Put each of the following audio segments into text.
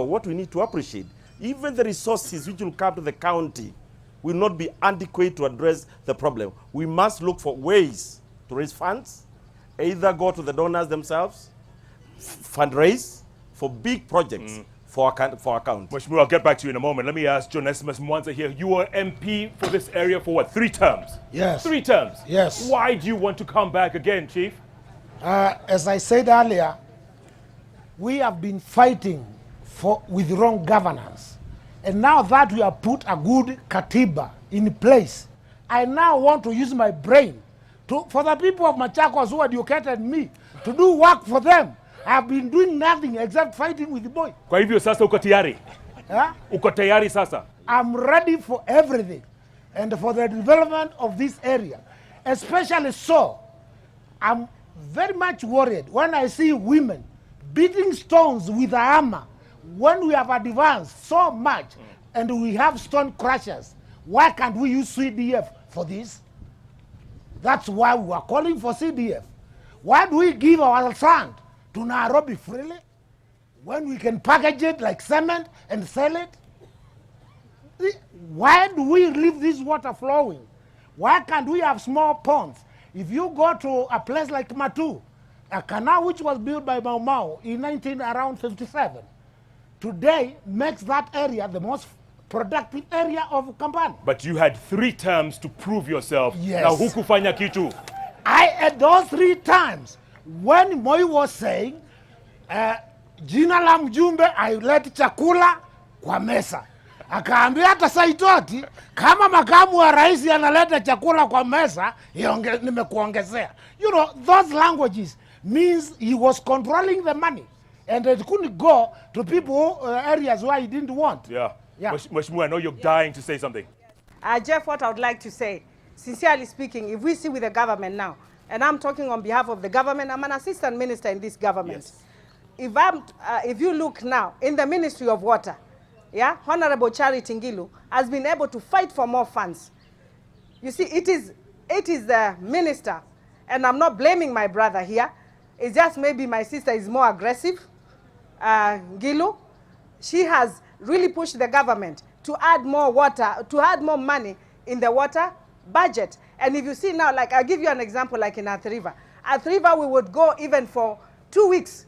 What we need to appreciate, even the resources which will come to the county will not be adequate to address the problem. We must look for ways to raise funds, either go to the donors themselves, fundraise for big projects for our county. Mheshimiwa, I'll get back to you in a moment. Let me ask John Esimus Mwanza here. You were MP for this area for what, 3 terms? Yes. 3 terms? Yes. Why do you want to come back again, Chief? As I said earlier, we have been fighting with wrong governance. And now that we have put a good katiba in place, I now want to use my brain for the people of Machakos who educated me to do work for them. I have been doing nothing except fighting with the boy. Kwa hivyo sasa uko tayari? Huh? Uko tayari sasa? I'm ready for everything and for the development of this area. Especially so, I'm very much worried when I see women beating stones with a hammer when we have advanced so much and we have stone crushers. Why can't we use CDF for this? That's why we are calling for CDF. Why do we give our sand to Nairobi freely when we can package it like cement and sell it? Why do we leave this water flowing? Why can't we have small ponds? If you go to a place like Matu, a canal which was built by Mau Mau in around 57, today makes that area the most productive area of Kampani. But you had 3 terms to prove yourself. Yes. Now hukufanya kitu. At those 3 times, when Moi was saying, jina la mjumbe aileti chakula kwa mesa. Akaambia hata Saitoti, kama makamu wa rais analeta chakula kwa mesa, nimekuongezea. You know, those languages means he was controlling the money. And it couldn't go to people, areas where he didn't want. Yeah. Yeah. Mheshimiwa, I know you're dying to say something. Jeff, what I would like to say, sincerely speaking, if we sit with the government now, and I'm talking on behalf of the government, I'm an assistant minister in this government. Yes. If you look now, in the Ministry of Water, yeah, Honorable Charity Ngilu has been able to fight for more funds. You see, it is the minister, and I'm not blaming my brother here. It's just maybe my sister is more aggressive. Ngilu, she has really pushed the government to add more water, to add more money in the water budget. And if you see now, like I'll give you an example, like in Athi River. Athi River, we would go even for 2 weeks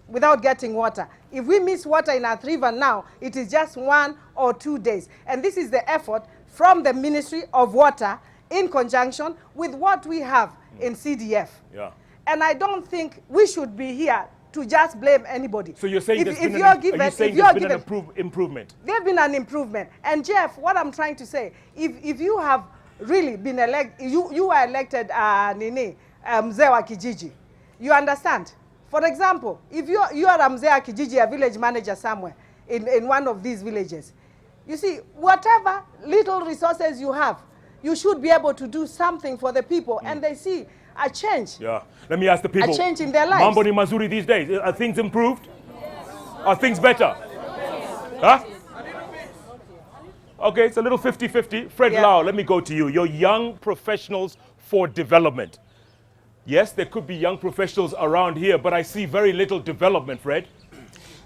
without getting water. If we miss water in Athi River now, it is just 1 or 2 days. And this is the effort from the Ministry of Water in conjunction with what we have in CDF. Yeah. And I don't think we should be here to just blame anybody. So you're saying there's been an improvement? There's been an improvement. And Jeff, what I'm trying to say, if you have really been elected, you were elected Mzee wa Kijiji, you understand? For example, if you are a Mzee wa Kijiji, a village manager somewhere in one of these villages, you see, whatever little resources you have, you should be able to do something for the people, and they see a change. Yeah. Let me ask the people. A change in their lives. Mambo ni mazuri these days. Are things improved? Yes. Are things better? Yes. Huh? Okay, it's a little 50-50. Fred Lau, let me go to you. You're young professionals for development. Yes, there could be young professionals around here, but I see very little development, Fred.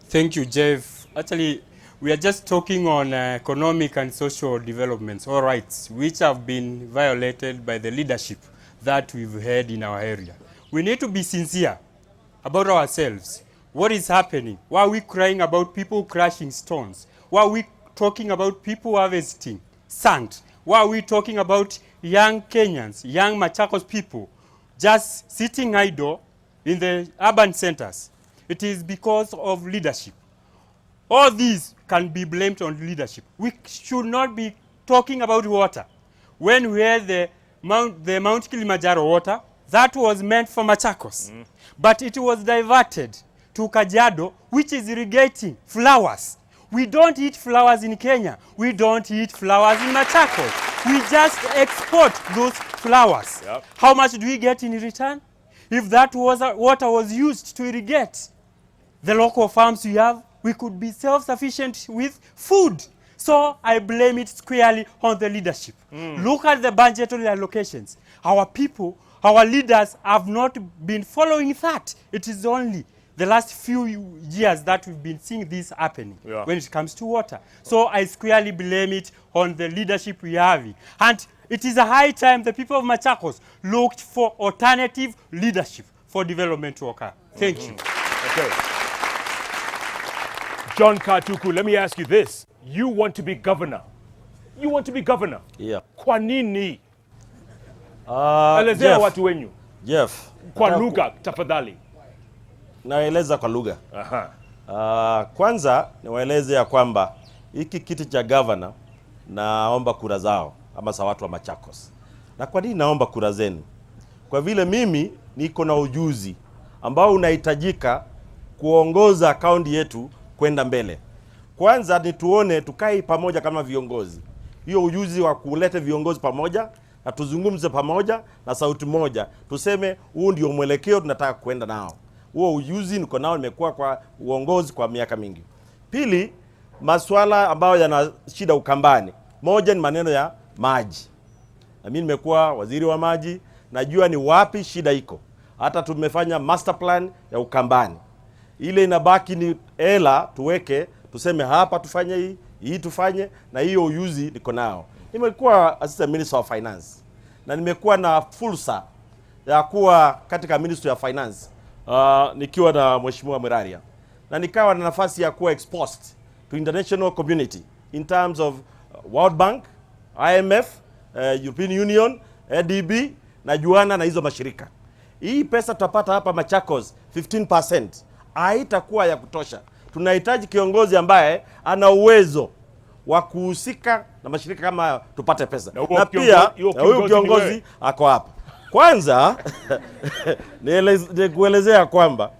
Thank you, Jeff. Actually, we are just talking on economic and social developments, all rights, which have been violated by the leadership that we've had in our area. We need to be sincere about ourselves. What is happening? Why are we crying about people crashing stones? Why are we talking about people harvesting sand? Why are we talking about young Kenyans, young Machakos people just sitting idle in the urban centers? It is because of leadership. All these can be blamed on leadership. We should not be talking about water. When we had the Mount Kilimanjaro water, that was meant for Machakos. But it was diverted to Kajiado, which is irrigating flowers. We don't eat flowers in Kenya. We don't eat flowers in Machakos. We just export those flowers. Yep. How much do we get in return? If that water was used to irrigate the local farms we have, we could be self-sufficient with food. So I blame it squarely on the leadership. Look at the budgetary allocations. Our people, our leaders have not been following that. It is only the last few years that we've been seeing this happening when it comes to water. So I squarely blame it on the leadership we have. And it is a high time the people of Machakos looked for alternative leadership for development to occur. Thank you. Okay. John Katuku, let me ask you this. You want to be governor. You want to be governor. Yeah. Kwa nini? Elezea watu wenyu. Jeff. Kwa lugha tafadhali. Naeleza kwa lugha. Kwanza niwaeleze ya kwamba hiki kiti cha governor naomba kura zao ama za watu wa Machakos. Na kwa nini naomba kura zenu? Kwa vile mimi niko na ujuzi ambao unahitajika kuongoza kaunti yetu kwenda mbele. Kwanza nituone tukae pamoja kama viongozi. Hiyo ujuzi wa kuleta viongozi pamoja na tuzungumze pamoja na sauti moja. Tuseme huu ndio mwelekeo tunataka kwenda nao. Huo ujuzi niko nao, nimekuwa kwa uongozi kwa miaka mingi. Pili, masuala ambayo yana shida Ukambani. Moja ni maneno ya maji. Na mimi nimekuwa waziri wa maji, najua ni wapi shida iko. Hata tumefanya master plan ya Ukambani. Ile inabaki ni hela tuweke, tuseme hapa tufanye hii tufanye, na hiyo ujuzi niko nao. Nimekuwa assistant minister of finance na nimekuwa na fursa ya kuwa katika ministry of finance nikiwa na mheshimiwa Muraria, na nikawa na nafasi ya kuwa exposed to international community in terms of World Bank, IMF, European Union, ADB na juana na hizo mashirika. Hii pesa tutapata hapa Machakos 15% haitakuwa ya kutosha. Tunahitaji kiongozi ambaye ana uwezo wa kuhusika na mashirika kama tupate pesa. Na pia huyu kiongozi ako hapa. Kwanza nikuelezea kwamba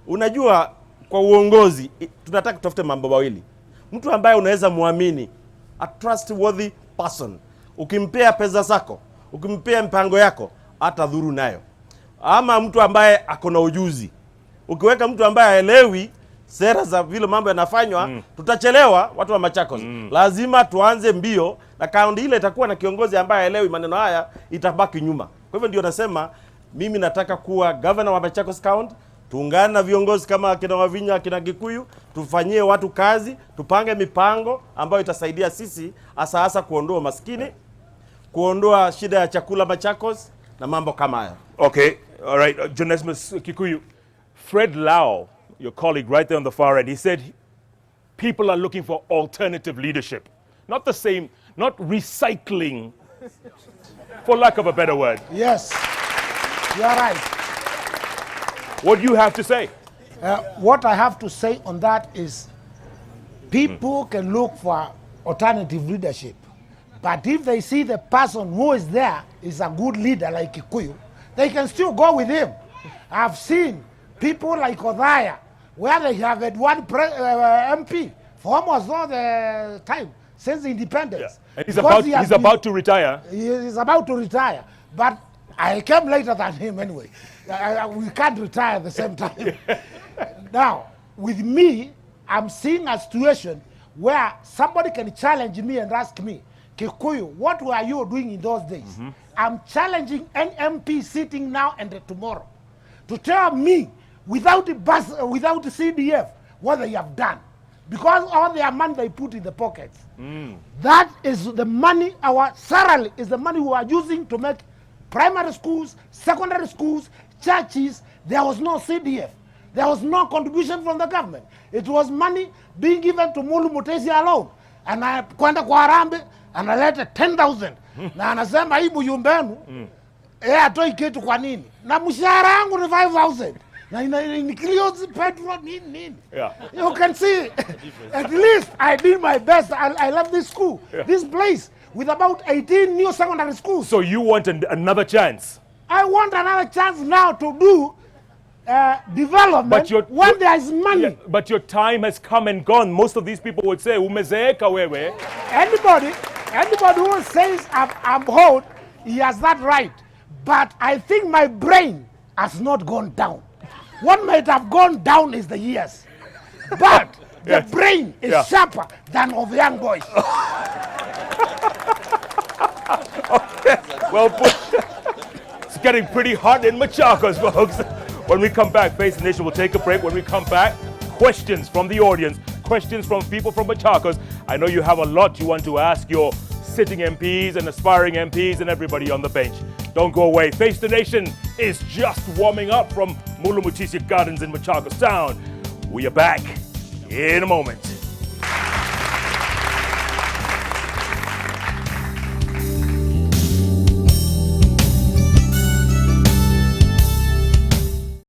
unajua kwa uongozi tunataka tutafute mambo mawili. Mtu ambaye unaweza muamini, a trustworthy person. Ukimpea pesa zako, ukimpea mpango yako, hata dhuru nayo. Ama mtu ambaye ako na ujuzi. Ukiweka mtu ambaye haelewi sera za vile mambo yanafanywa, tutachelewa watu wa Machakos. Lazima tuanze mbio, na kaunti ile itakuwa na kiongozi ambaye haelewi maneno haya, itabaki nyuma. Kwa hivyo ndio nasema mimi nataka kuwa governor wa Machakos County, tuungane na viongozi kama kina Wavinya, kina Gikuyu, tufanyie watu kazi, tupange mipango ambayo itasaidia sisi hasa kuondoa maskini, kuondoa shida ya chakula Machakos na mambo kama haya. Okay, all right. Jonesmus Kikuyu, Fred Lau, your colleague right there on the far end, he said people are looking for alternative leadership. Not the same, not recycling, for lack of a better word. Yes, you are right. What do you have to say? What I have to say on that is people can look for alternative leadership. But if they see the person who is there is a good leader like Kikuyu, they can still go with him. I've seen people like Odhaya, where they have had one MP for almost all the time since independence. And he's about to retire. He is about to retire. But I came later than him anyway. We can't retire at the same time. Now, with me, I'm seeing a situation where somebody can challenge me and ask me, Kikuyu, what were you doing in those days? I'm challenging an MP sitting now and tomorrow to tell me without the CDF what they have done. Because all their money they put in the pockets. That is the money, our salary is the money we are using to make primary schools, secondary schools, churches. There was no CDF. There was no contribution from the government. It was money being given to Mulu Mutesi alone. And I kwenda kwa Harambee and I let 10,000. Na anasema hii Bujumbenu atoi kitu kwa nini? Na mshahara yangu ni 5,000. Na includes petrol nini. You can see at least I did my best. I love this school. This place with about 18 new secondary schools. So you want another chance? I want another chance now to do development when there is money. Yeah, but your time has come and gone. Most of these people would say, umezeeka wewe. Anybody who says I'm old, he has that right. But I think my brain has not gone down. What might have gone down is the years. But the brain is sharper than of young boys. Okay. Well put. It's getting pretty hot in Machakos, folks. When we come back, Face the Nation will take a break. When we come back, questions from the audience, questions from people from Machakos. I know you have a lot you want to ask your sitting MPs and aspiring MPs and everybody on the bench. Don't go away. Face the Nation is just warming up from Mulumutisi Gardens in Machakos Town. We are back in a moment.